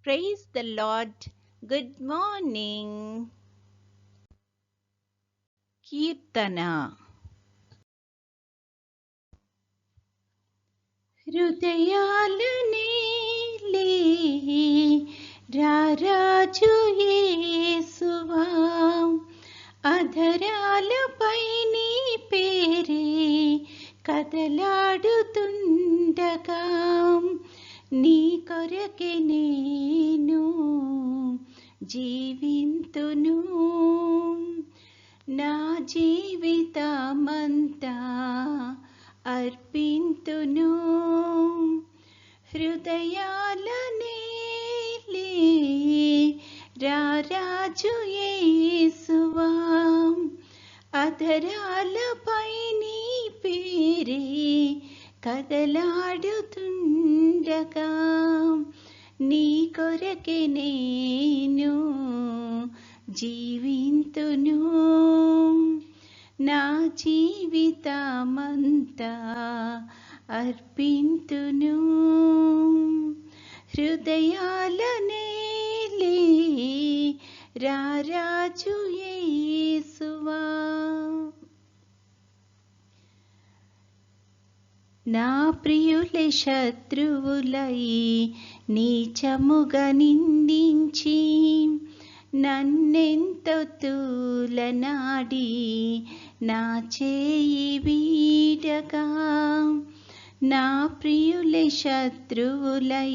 Praise the Lord. Good morning. కీర్తన. హృదయాలనే రారాజు యేసువా, అధరాలపై నీ పేరే కదలాడుతుండగా, నీ కొరకే నేను జీవింతును. నా జీవితమంతా అర్పింతును. హృదయాలనే రారాజు యేసువా, అధరాలపై నీ పేరే కదలాడుతుండగా, నీ కొరకే నేను జీవింతును. నా జీవితమంతా అర్పింతును. హృదయాలనే రారాజు యేసువా. నా ప్రియులే శత్రువులై నీచముగా నిందించి, నన్నెంతో తూలనాడి నా చేయి వీడగా, నా ప్రియులే శత్రువులై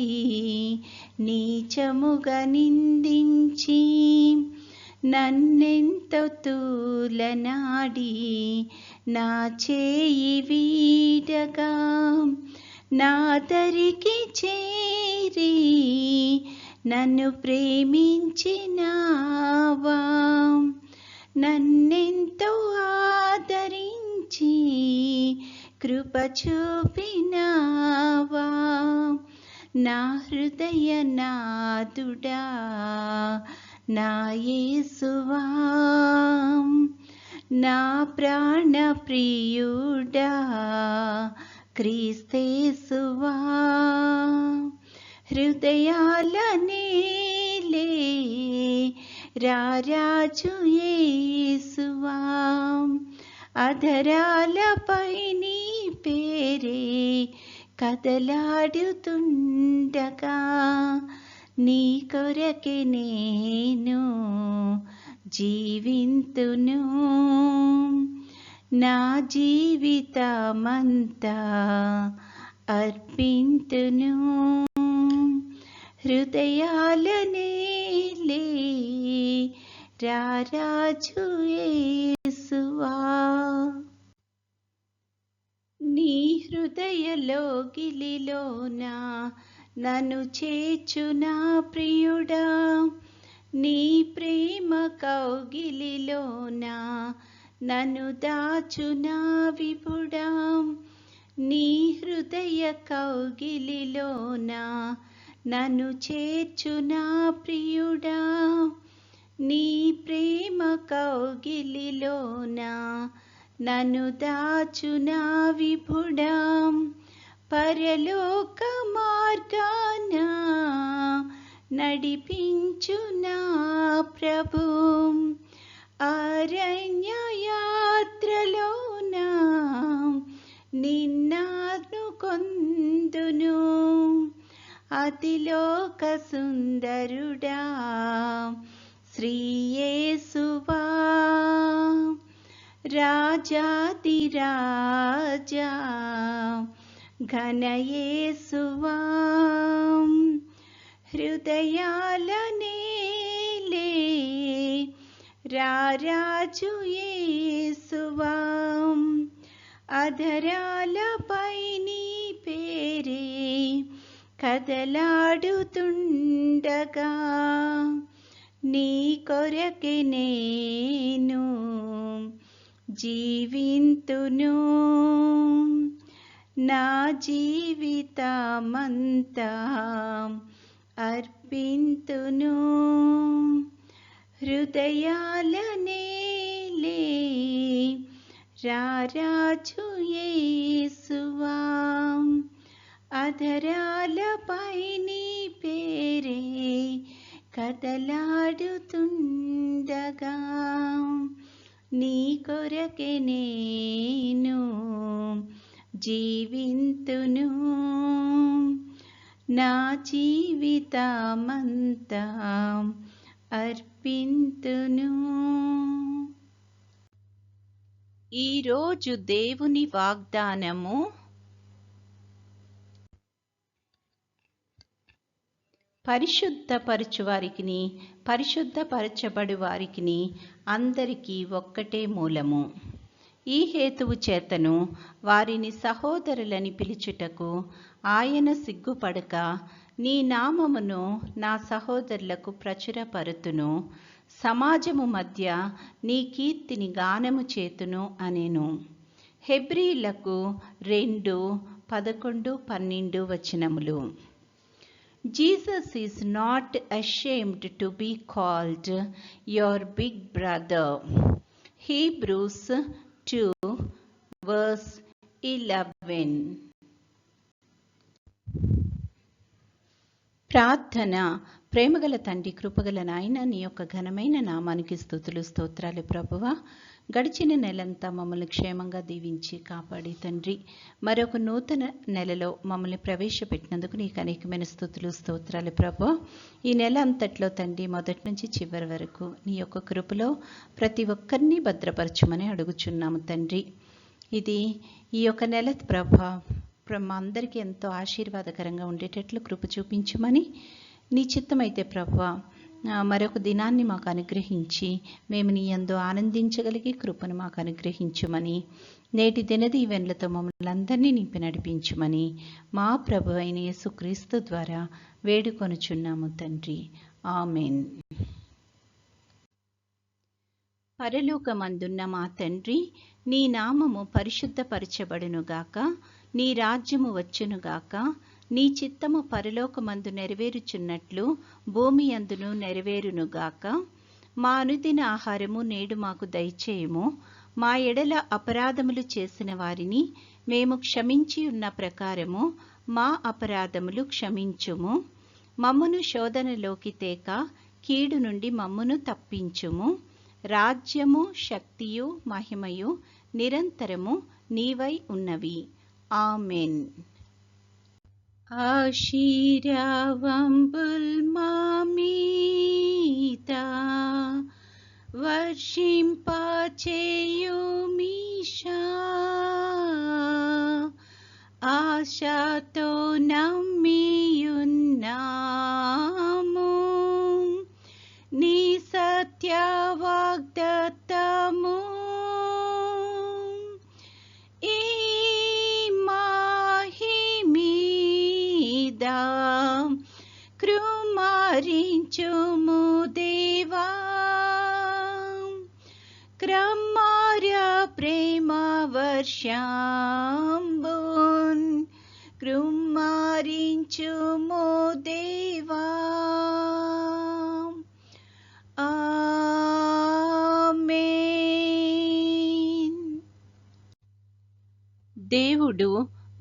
నీచముగా నిందించి, నన్నెంతో తూలనాడి నా చేయి వీడగా, నా దరికి చేరి నన్ను ప్రేమించినావా, నన్నెంతో ఆదరించి కృప చూపినావా. నా హృదయ నాదుడా నా యేసువా, నా ప్రాణ ప్రియుడా క్రీస్తేసువా. హృదయాలనే రారాజు యేసువా, అధరాలపై నీ పేరే కదలాడుతుండగా, నీ కొరకే నేను జీవింతును. నా జీవితమంతా అర్పింతును. హృదయాలనే రారాజు యేసువా. నీ హృదయలోగిలిలోన నన్ను చేర్చునా ప్రియుడా, నీ ప్రేమ కౌగిలిలోన నన్ను దాచునా విపుడా. నీ హృదయ కౌగిలిలోన నన్ను చేర్చునా ప్రియుడా, నీ ప్రేమ కౌగిలిలోన నన్ను దాచునా విపుడా. పరలోక మార్గాన నడిపించునా ప్రభు, అరణ్య యాత్రలోన నిన్ను కొందును. అతిలోక సుందరుడా శ్రీ యేసువా, రాజాది రాజా ఘన యేసువా. హృదయాలనే రారాజు యేసువా, అధరాలపై నీ పేరే కదలాడుతుండగా, నీ కొరకే నేను జీవింతును. నా జీవితమంతా అర్పింతును. హృదయాలనే రారాజు యేసువా, అధరాలపై నీ పేరే ఊపిరే కదలాడుతుండగా నీ కొరకే నేను జీవింతును, నా జీవితమంతా అర్పింతును. ఈరోజు దేవుని వాగ్దానము, పరిశుద్ధపరచు వారికిని పరిశుద్ధపరచబడు వారికిని అందరికీ ఒక్కటే మూలము. ఈ హేతువు చేతను వారిని సహోదరులని పిలుచుటకు ఆయన సిగ్గుపడక నీ నామమును నా సహోదరులకు ప్రచురపరుతును, సమాజము మధ్య నీ కీర్తిని గానము చేతును అనెను. హెబ్రీలకు 2:11-12 వచనములు. Jesus is not ashamed to be called your big brother. Hebrews 2:11. ప్రార్థన. ప్రేమగల తండ్రి, కృపగల నాయన, నీ యొక్క ఘనమైన నామానికి స్తుతులు స్తోత్రాలు ప్రభువా. గడిచిన నెలంతా మమ్మల్ని క్షేమంగా దీవించి కాపాడి తండ్రి, మరొక నూతన నెలలో మమ్మల్ని ప్రవేశపెట్టినందుకు నీకు అనేకమైన స్తుతులు స్తోత్రాలు ప్రభువా. ఈ నెల అంతట్లో తండ్రి, మొదటి నుంచి చివరి వరకు నీ యొక్క కృపలో ప్రతి ఒక్కరిని భద్రపరచమని అడుగుచున్నాము తండ్రి. ఈ యొక్క నెల ప్రభా మా అందరికీ ఎంతో ఆశీర్వాదకరంగా ఉండేటట్లు కృప చూపించమని, నీ చిత్తమైతే ప్రభువా మరొక దినాన్ని మాకు అనుగ్రహించి మేము నీ యందు ఆనందించగలిగే కృపను మాకు అనుగ్రహించుమని, నేటి దినదీవెనలతో మమ్మల్ని అందరినీ నింపి నడిపించుమని మా ప్రభు అయిన యేసుక్రీస్తు ద్వారా వేడుకొనుచున్నాము తండ్రి. ఆమెన్. పరలోకమందున్న మా తండ్రి, నీ నామము పరిశుద్ధపరచబడునుగాక, నీ రాజ్యము వచ్చునుగాక, నీ చిత్తము పరలోకమందు నెరవేరుచున్నట్లు భూమి అందును నెరవేరునుగాక. మా అనుదిన ఆహారము నేడు మాకు దయచేయము. మా ఎడల అపరాధములు చేసిన వారిని మేము క్షమించి ఉన్న ప్రకారము మా అపరాధములు క్షమించుము. మమ్మును శోధనలోకి తేక కీడు నుండి మమ్మును తప్పించుము. రాజ్యము, శక్తియు, మహిమయు నిరంతరము నీవై ఉన్నవి. ఆమెన్. ఆశీర్వాదంబుల్ మా మీద వర్షింపచేయుమీశా, ఆశతో నమ్మియున్నాము నీ సత్య వాగ్దత్తము. కృమారించుము దేవా, క్రమార్య ప్రేమ వర్షంబున్ కృమారించుము దేవా. ఆమేన్. దేవుడు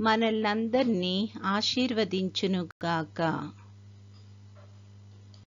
మనల్నందరినీ ఆశీర్వదించునుగాక.